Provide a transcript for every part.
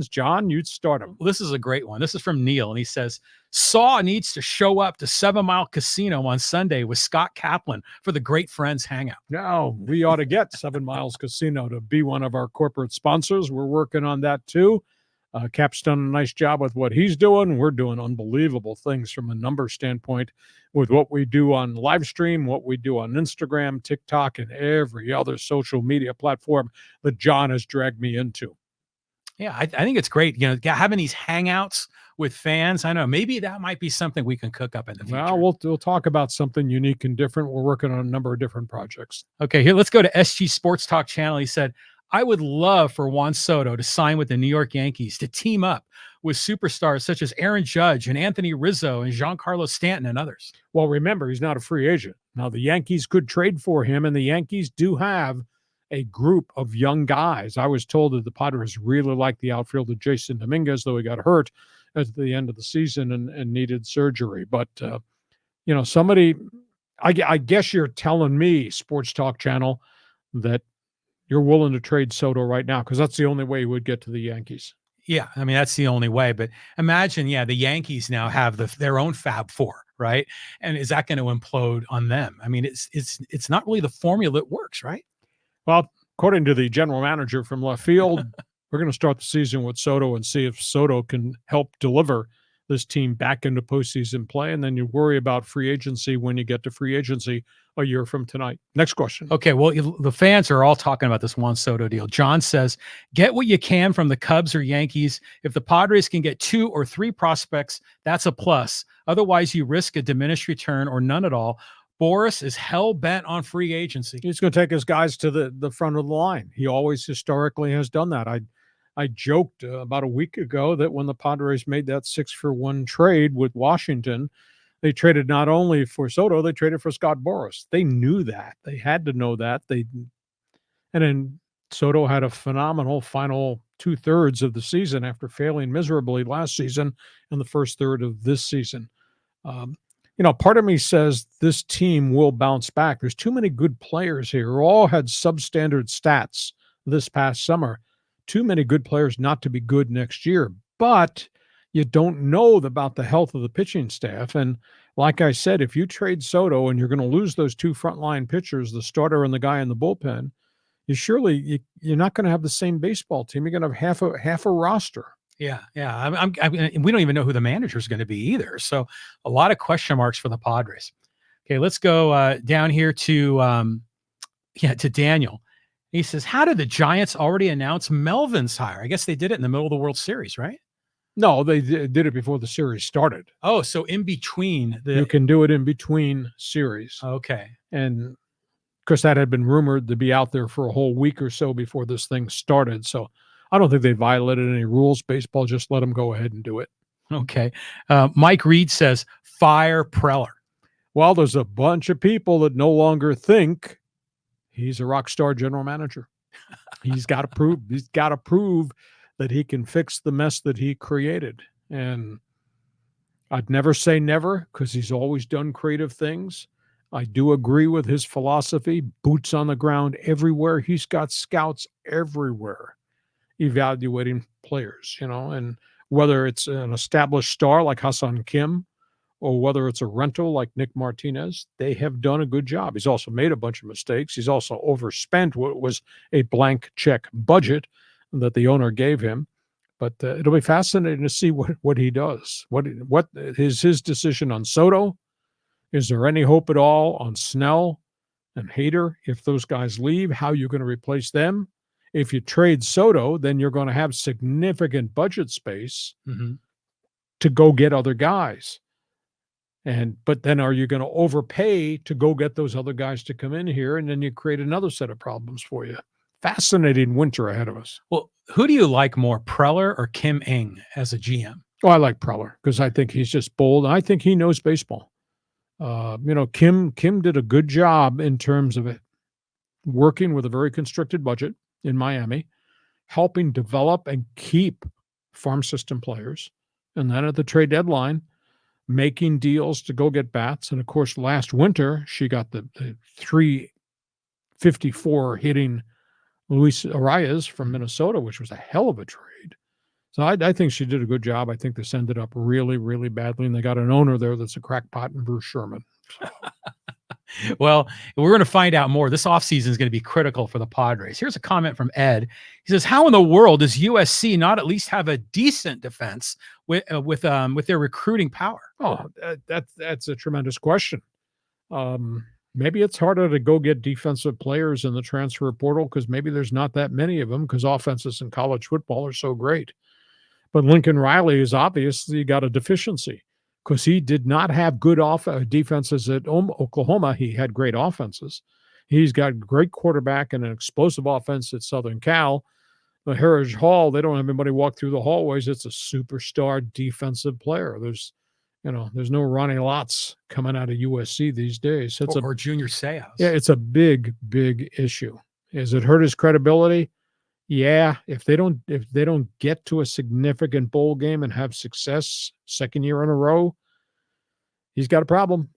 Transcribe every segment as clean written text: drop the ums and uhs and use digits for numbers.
John, you'd start him. This is a great one. This is from Neil, and he says, Saw needs to show up to 7 Mile Casino on Sunday with Scott Kaplan for the Great Friends Hangout. Now, we ought to get 7 Miles Casino to be one of our corporate sponsors. We're working on that too. Cap's done a nice job with what he's doing. We're doing unbelievable things from a number standpoint with what we do on live stream, what we do on Instagram, TikTok, and every other social media platform that John has dragged me into. Yeah, I think it's great. Having these hangouts with fans. I know maybe that might be something we can cook up in the future. Well, we'll talk about something unique and different. We're working on a number of different projects. Okay, here, let's go to SG Sports Talk channel. He said, I would love for Juan Soto to sign with the New York Yankees to team up with superstars such as Aaron Judge and Anthony Rizzo and Giancarlo Stanton and others. Well, remember, he's not a free agent. Now, the Yankees could trade for him, and the Yankees do have a group of young guys. I was told that the Padres really like the outfielder Jason Dominguez, though he got hurt at the end of the season and needed surgery. But, somebody, I guess you're telling me, Sports Talk channel, that you're willing to trade Soto right now because that's the only way he would get to the Yankees. Yeah, I mean, that's the only way. But imagine, the Yankees now have their own Fab Four, right? And is that going to implode on them? I mean, it's not really the formula that works, right? Well, according to the general manager from left field, we're going to start the season with Soto and see if Soto can help deliver this team back into postseason play. And then you worry about free agency when you get to free agency a year from tonight. Next question. Okay, well, the fans are all talking about this Juan Soto deal. John says, get what you can from the Cubs or Yankees. If the Padres can get 2 or 3 prospects, that's a plus. Otherwise, you risk a diminished return or none at all. Boris is hell-bent on free agency. He's going to take his guys to the front of the line. He always historically has done that. I joked about a week ago that when the Padres made that 6-for-1 trade with Washington, they traded not only for Soto, they traded for Scott Boras. They knew that. They had to know that. And then Soto had a phenomenal final 2/3 of the season after failing miserably last season and the first third of this season. Part of me says this team will bounce back. There's too many good players here who all had substandard stats this past summer. Too many good players not to be good next year. But you don't know about the health of the pitching staff. And like I said, if you trade Soto and you're going to lose those 2 frontline pitchers, the starter and the guy in the bullpen, you're not going to have the same baseball team. You're going to have half a roster. Yeah. We don't even know who the manager is going to be either. So a lot of question marks for the Padres. Okay, let's go down here to Daniel. He says, how did the Giants already announce Melvin's hire? I guess they did it in the middle of the World Series, right? No, they did it before the series started. Oh, so in between. You can do it in between series. Okay. And of course, that had been rumored to be out there for a whole week or so before this thing started. So I don't think they violated any rules. Baseball just let them go ahead and do it. Okay. Mike Reed says, fire Preller. Well, there's a bunch of people that no longer think he's a rock star general manager. He's got to prove that he can fix the mess that he created. And I'd never say never because he's always done creative things. I do agree with his philosophy, boots on the ground everywhere. He's got scouts everywhere evaluating players, and whether it's an established star like Hassan Kim or whether it's a rental like Nick Martinez, they have done a good job. He's also made a bunch of mistakes. He's also overspent what was a blank check budget that the owner gave him. But it'll be fascinating to see what he does. What is his decision on Soto? Is there any hope at all on Snell and Hader? If those guys leave, how are you going to replace them? If you trade Soto, then you're going to have significant budget space to go get other guys. But then are you going to overpay to go get those other guys to come in here? And then you create another set of problems for you. Fascinating winter ahead of us. Well, who do you like more, Preller or Kim Ng as a GM? Oh, I like Preller because I think he's just bold. And I think he knows baseball. Kim did a good job in terms of it, working with a very constricted budget in Miami, helping develop and keep farm system players. And then at the trade deadline, making deals to go get bats. And of course, last winter, she got the 354 hitting Luis Arias from Minnesota, which was a hell of a trade. So I think she did a good job. I think this ended up really, really badly, and they got an owner there that's a crackpot in Bruce Sherman. Well, we're going to find out more. This offseason is going to be critical for the Padres. Here's a comment from Ed. He says, how in the world does USC not at least have a decent defense with their recruiting power? Oh, that's a tremendous question. Maybe it's harder to go get defensive players in the transfer portal because maybe there's not that many of them because offenses in college football are so great. But Lincoln Riley has obviously got a deficiency because he did not have good defenses at Oklahoma. He had great offenses. He's got great quarterback and an explosive offense at Southern Cal. The Heritage Hall, they don't have anybody walk through the hallways. It's a superstar defensive player. There's no Ronnie Lotz coming out of USC these days. Or Junior Seau. Yeah, it's a big, big issue. Has it hurt his credibility? Yeah, if they don't get to a significant bowl game and have success second year in a row, he's got a problem.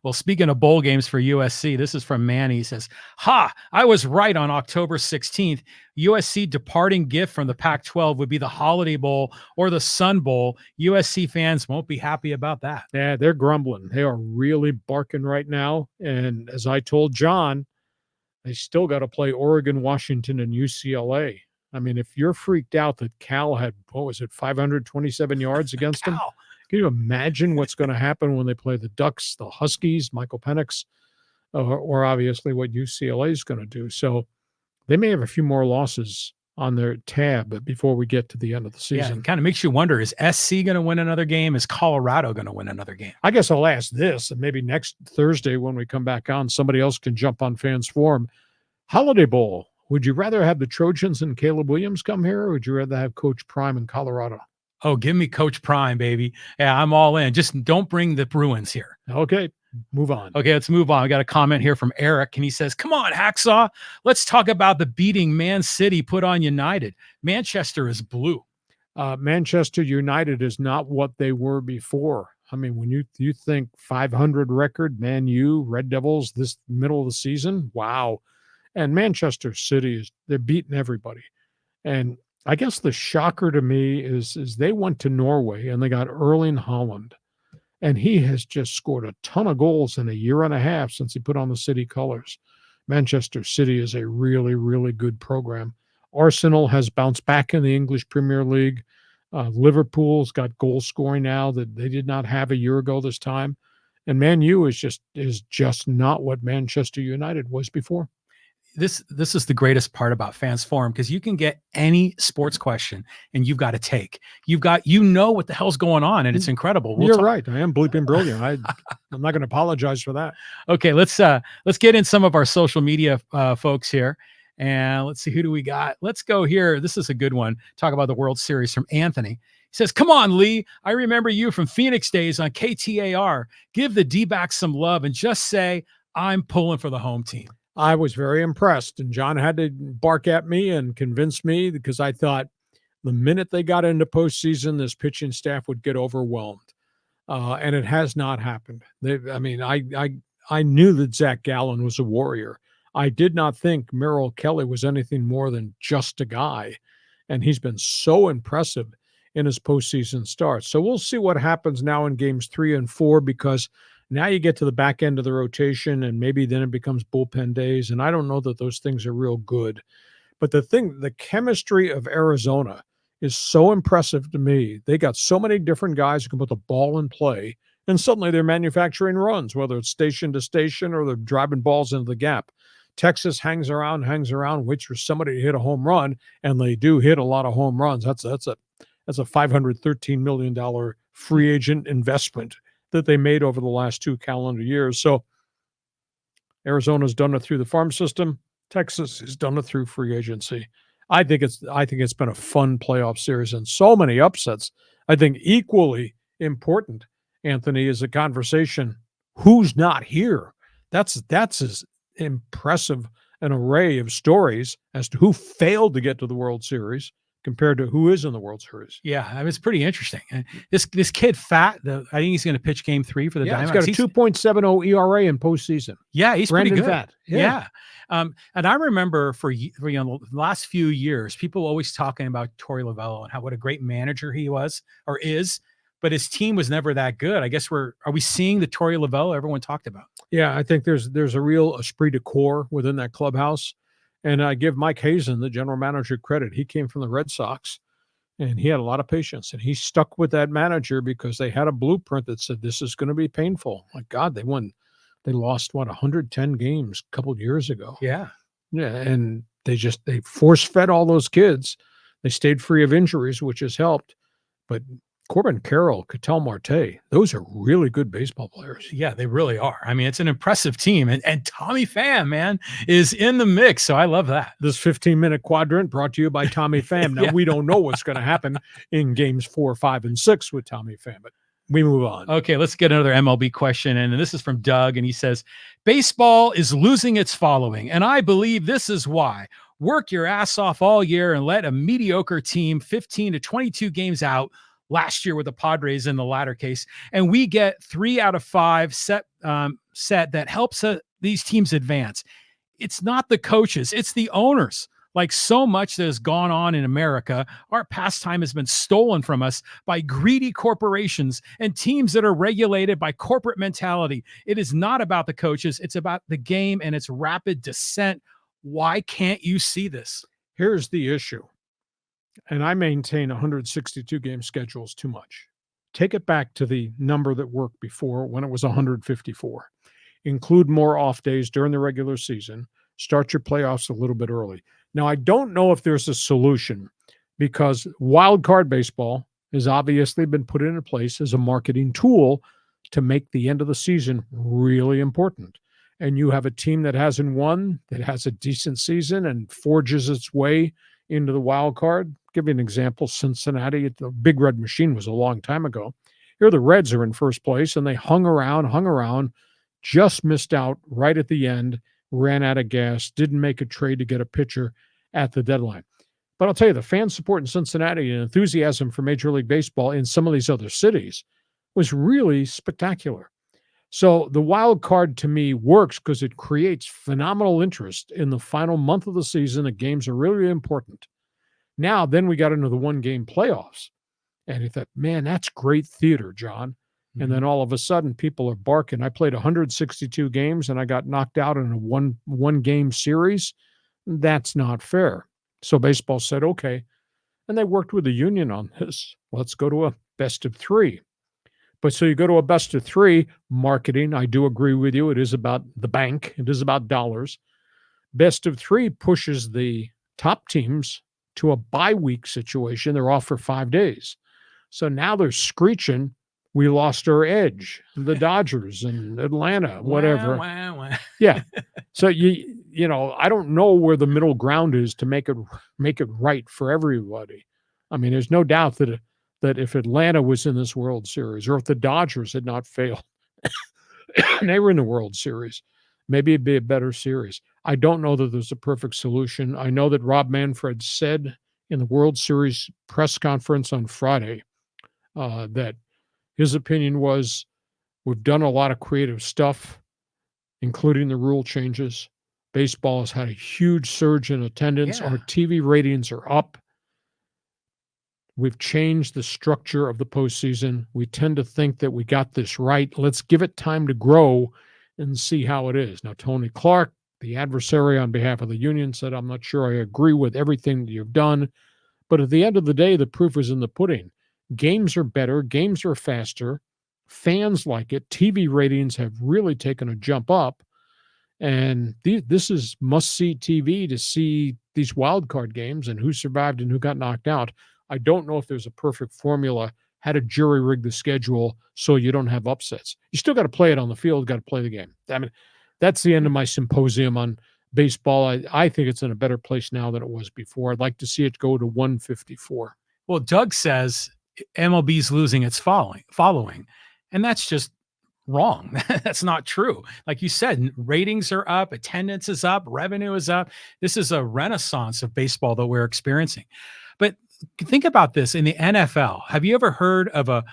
Well, speaking of bowl games for USC, this is from Manny. He says, I was right on October 16th. USC departing gift from the Pac-12 would be the Holiday Bowl or the Sun Bowl. USC fans won't be happy about that. Yeah, they're grumbling. They are really barking right now. And as I told John, they still got to play Oregon, Washington, and UCLA. I mean, if you're freaked out that Cal had, 527 yards against them, can you imagine what's going to happen when they play the Ducks, the Huskies, Michael Penix, or obviously what UCLA is going to do? So they may have a few more losses on their tab before we get to the end of the season. Yeah, it kind of makes you wonder, is SC going to win another game? Is Colorado going to win another game? I guess I'll ask this, and maybe next Thursday when we come back on, somebody else can jump on Fans Forum. Holiday Bowl, would you rather have the Trojans and Caleb Williams come here, or would you rather have Coach Prime in Colorado? Oh, give me Coach Prime, baby. Yeah, I'm all in. Just don't bring the Bruins here. Okay, move on. Okay, let's move on. We got a comment here from Eric, and he says, come on, Hacksaw. Let's talk about the beating Man City put on United. Manchester is blue. Manchester United is not what they were before. I mean, when you think 500 record, Man U, Red Devils, this middle of the season, wow. And Manchester City, they're beating everybody. And I guess the shocker to me is they went to Norway and they got Erling Haaland. And he has just scored a ton of goals in a year and a half since he put on the City colors. Manchester City is a really, really good program. Arsenal has bounced back in the English Premier League. Liverpool's got goal scoring now that they did not have a year ago this time. And Man U is just not what Manchester United was before. This is the greatest part about Fans Forum, because you can get any sports question and you've got a take. You know what the hell's going on, and it's incredible. You're right. I am bleeping brilliant. I'm not going to apologize for that. Okay, let's get in some of our social media folks here. And let's see, who do we got? Let's go here. This is a good one. Talk about the World Series from Anthony. He says, come on, Lee. I remember you from Phoenix days on KTAR. Give the Dbacks some love and just say, I'm pulling for the home team. I was very impressed, and John had to bark at me and convince me because I thought the minute they got into postseason, this pitching staff would get overwhelmed, and it has not happened. I knew that Zach Gallen was a warrior. I did not think Merrill Kelly was anything more than just a guy, and he's been so impressive in his postseason starts. So we'll see what happens now in games 3 and 4, because now you get to the back end of the rotation, and maybe then it becomes bullpen days. And I don't know that those things are real good. But the chemistry of Arizona is so impressive to me. They got so many different guys who can put the ball in play, and suddenly they're manufacturing runs, whether it's station to station or they're driving balls into the gap. Texas hangs around, waits for somebody to hit a home run, and they do hit a lot of home runs. That's a $513 million free agent investment that they made over the last 2 calendar years. So Arizona's done it through the farm system. Texas has done it through free agency. I think it's been a fun playoff series and so many upsets. I think equally important, Anthony, is a conversation. Who's not here? That's as impressive an array of stories as to who failed to get to the World Series compared to who is in the World Series. Yeah, I mean, it's pretty interesting. And this kid, Fat, I think he's going to pitch Game 3 for the Yeah, Diamondbacks. he's got a 2.70 ERA in postseason. Yeah, he's Brandon pretty good. Fat. Yeah. And I remember for the last few years, people always talking about Torey Lovullo and what a great manager he was or is, but his team was never that good. I guess are we seeing the Torey Lovullo everyone talked about? Yeah, I think there's a real esprit de corps within that clubhouse. And I give Mike Hazen, the general manager, credit. He came from the Red Sox, and he had a lot of patience. And he stuck with that manager because they had a blueprint that said this is going to be painful. My God, they lost 110 games a couple of years ago. Yeah. Yeah, and they force-fed all those kids. They stayed free of injuries, which has helped. But Corbin Carroll, Ketel Marte, those are really good baseball players. Yeah, they really are. I mean, it's an impressive team. And Tommy Pham, man, is in the mix. So I love that. This 15-minute quadrant brought to you by Tommy Pham. Now, Yeah. we don't know what's going to happen in games 4, 5, and 6 with Tommy Pham, but we move on. Okay, let's get another MLB question. And this is from Doug. And he says, baseball is losing its following. And I believe this is why. Work your ass off all year and let a mediocre team 15 to 22 games out last year with the Padres in the latter case. And we get 3 out of 5 set that helps these teams advance. It's not the coaches, it's the owners. Like so much that has gone on in America, our pastime has been stolen from us by greedy corporations and teams that are regulated by corporate mentality. It is not about the coaches. It's about the game and its rapid descent. Why can't you see this? Here's the issue. And I maintain 162 game schedules too much. Take it back to the number that worked before when it was 154. Include more off days during the regular season. Start your playoffs a little bit early. Now, I don't know if there's a solution because wild card baseball has obviously been put into place as a marketing tool to make the end of the season really important. And you have a team that hasn't won, that has a decent season and forges its way into the wild card. Give you an example, Cincinnati, the Big Red Machine was a long time ago. Here the Reds are in first place, and they hung around, just missed out right at the end, ran out of gas, didn't make a trade to get a pitcher at the deadline. But I'll tell you, the fan support in Cincinnati and enthusiasm for Major League Baseball in some of these other cities was really spectacular. So the wild card to me works because it creates phenomenal interest in the final month of the season. The games are really important. Now, then we got into the one-game playoffs. And you thought, man, that's great theater, John. Mm-hmm. And then all of a sudden, people are barking. I played 162 games, and I got knocked out in a one-game series. That's not fair. So baseball said, okay. And they worked with the union on this. Let's go to a best of 3. But so you go to a best of 3, marketing, I do agree with you. It is about the bank. It is about dollars. Best of 3 pushes the top teams to a bye week situation. They're off for 5 days. So now they're screeching, we lost our edge. The Dodgers and Atlanta, whatever. Yeah. So you know, I don't know where the middle ground is to make it right for everybody. I mean, there's no doubt that if Atlanta was in this World Series, or if the Dodgers had not failed, and they were in the World Series, maybe it'd be a better series. I don't know that there's a perfect solution. I know that Rob Manfred said in the World Series press conference on Friday that his opinion was, we've done a lot of creative stuff, including the rule changes. Baseball has had a huge surge in attendance. Yeah. Our TV ratings are up. We've changed the structure of the postseason. We tend to think that we got this right. Let's give it time to grow and see how it is. Now, Tony Clark, the adversary on behalf of the union, said, I'm not sure I agree with everything that you've done. But at the end of the day, the proof is in the pudding. Games are better. Games are faster. Fans like it. TV ratings have really taken a jump up. And this is must-see TV to see these wild card games and who survived and who got knocked out. I don't know if there's a perfect formula, how to jury rig the schedule so you don't have upsets. You still got to play it on the field, got to play the game. I mean, that's the end of my symposium on baseball. I think it's in a better place now than it was before. I'd like to see it go to 154. Well, Doug says MLB's losing its following. And that's just wrong. That's not true. Like you said, ratings are up, attendance is up, revenue is up. This is a renaissance of baseball that we're experiencing. But think about this in the NFL. Have you ever heard of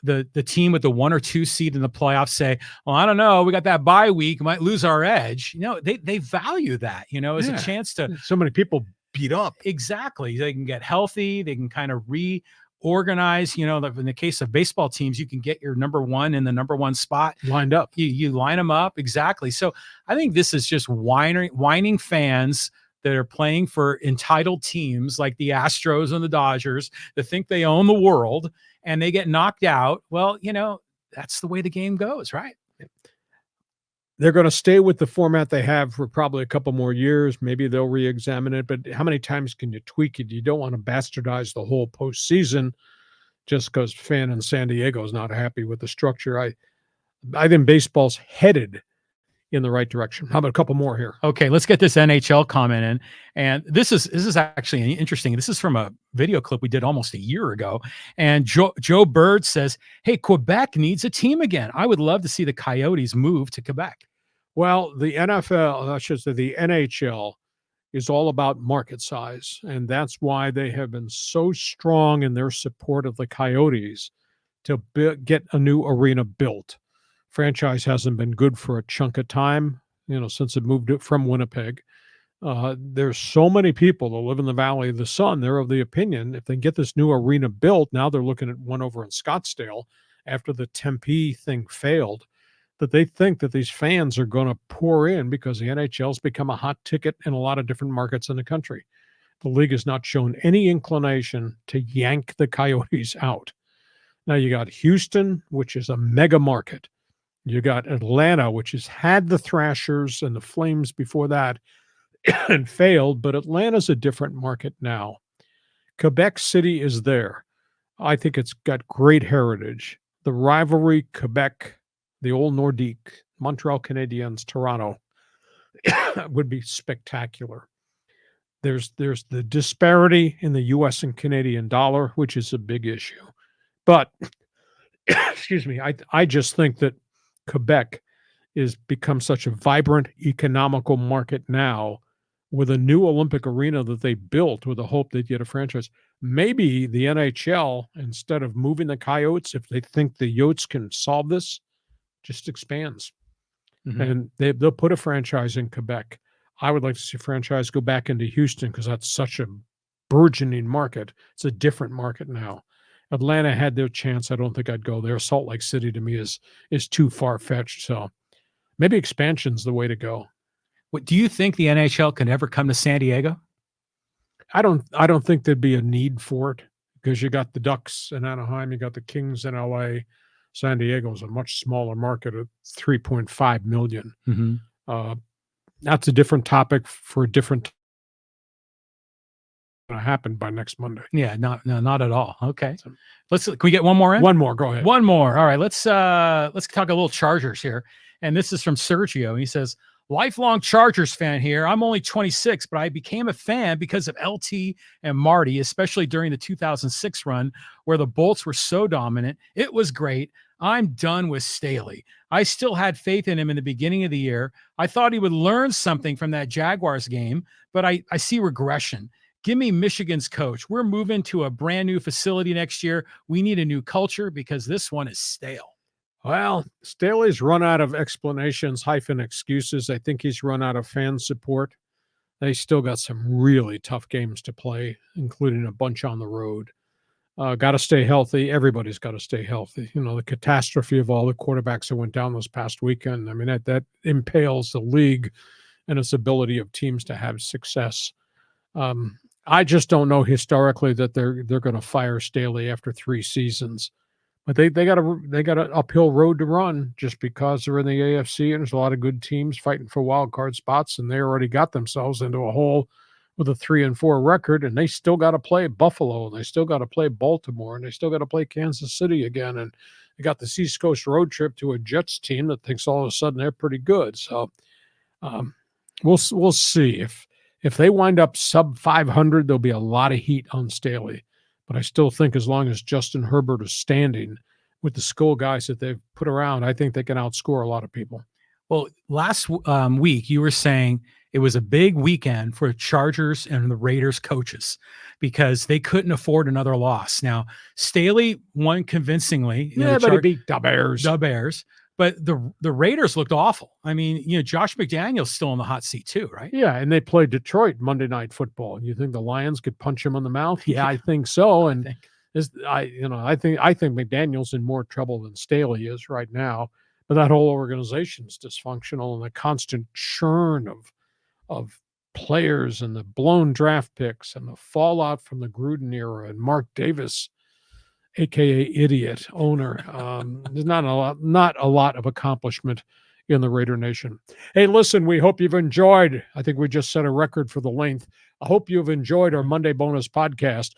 the team with the 1 or 2 seed in the playoffs say, well, I don't know, we got that bye week, might lose our edge. They value that, as a chance to. So many people beat up. Exactly. They can get healthy. They can kind of reorganize. In the case of baseball teams, you can get your number one in the number one spot lined up. You line them up. Exactly. So I think this is just whining fans that are playing for entitled teams like the Astros and the Dodgers that think they own the world, and they get knocked out. Well, that's the way the game goes, right? They're going to stay with the format they have for probably a couple more years. Maybe they'll re-examine it, but how many times can you tweak it? You don't want to bastardize the whole postseason just because fan in San Diego is not happy with the structure. I think baseball's headed in the right direction. How about a couple more here? Okay, let's get this NHL comment in. And this is actually interesting. This is from a video clip we did almost a year ago. And Joe Bird says, hey, Quebec needs a team again. I would love to see the Coyotes move to Quebec. Well, the NFL, I should say the NHL, is all about market size. And that's why they have been so strong in their support of the Coyotes to get a new arena built. Franchise hasn't been good for a chunk of time, since it moved it from Winnipeg. There's so many people that live in the Valley of the Sun. They're of the opinion if they get this new arena built, now they're looking at one over in Scottsdale after the Tempe thing failed, that they think that these fans are going to pour in because the NHL's become a hot ticket in a lot of different markets in the country. The league has not shown any inclination to yank the Coyotes out. Now you got Houston, which is a mega market. You got Atlanta, which has had the Thrashers and the Flames before that and failed, but Atlanta's a different market now. Quebec City is there. I think it's got great heritage. The rivalry, Quebec, the old Nordique, Montreal Canadiens, Toronto, would be spectacular. There's the disparity in the U.S. and Canadian dollar, which is a big issue. But, excuse me, I just think that Quebec is become such a vibrant economical market now with a new Olympic arena that they built with the hope they'd get a franchise. Maybe the NHL, instead of moving the Coyotes, if they think the Yotes can solve this, just expands. Mm-hmm. And they'll put a franchise in Quebec. I would like to see a franchise go back into Houston because that's such a burgeoning market. It's a different market now. Atlanta had their chance. I don't think I'd go there. Salt Lake City to me is too far-fetched. So maybe expansion's the way to go. What do you think the NHL can ever come to San Diego? I don't think there'd be a need for it because you got the Ducks in Anaheim, you got the Kings in LA. San Diego is a much smaller market at 3.5 million. Mm-hmm. That's a different topic for a different going to happen by next Monday. Yeah, not at all. Okay. So, can we get one more in? One more, go ahead. One more. All right, let's talk a little Chargers here. And this is from Sergio. He says, lifelong Chargers fan here. I'm only 26, but I became a fan because of LT and Marty, especially during the 2006 run where the Bolts were so dominant. It was great. I'm done with Staley. I still had faith in him in the beginning of the year. I thought he would learn something from that Jaguars game, but I see regression. Give me Michigan's coach. We're moving to a brand new facility next year. We need a new culture because this one is stale. Well, Staley's run out of explanations - excuses. I think he's run out of fan support. They still got some really tough games to play, including a bunch on the road. Got to stay healthy. Everybody's got to stay healthy. The catastrophe of all the quarterbacks that went down this past weekend. I mean, that impales the league and its ability of teams to have success. I just don't know historically that they're going to fire Staley after 3 seasons. But they got an uphill road to run just because they're in the AFC and there's a lot of good teams fighting for wild card spots, and they already got themselves into a hole with a 3-4 record, and they still got to play Buffalo, and they still got to play Baltimore, and they still got to play Kansas City again, and they got the East Coast road trip to a Jets team that thinks all of a sudden they're pretty good. So we'll see if they wind up sub 500, there'll be a lot of heat on Staley. But I still think as long as Justin Herbert is standing with the skill guys that they've put around, I think they can outscore a lot of people. Well, last week you were saying it was a big weekend for Chargers and the Raiders coaches because they couldn't afford another loss. Now, Staley won convincingly. Yeah, but he beat the Bears. The Bears. But the Raiders looked awful. I mean, Josh McDaniels still in the hot seat too, right? Yeah, and they played Detroit Monday Night Football. You think the Lions could punch him on the mouth? Yeah, I think so. And I think McDaniel's in more trouble than Staley is right now. But that whole organization's dysfunctional, and the constant churn of players and the blown draft picks and the fallout from the Gruden era and Mark Davis, aka idiot owner. There's not a lot of accomplishment in the Raider Nation. Hey, listen, we hope you've enjoyed. I think we just set a record for the length. I hope you've enjoyed our Monday bonus podcast.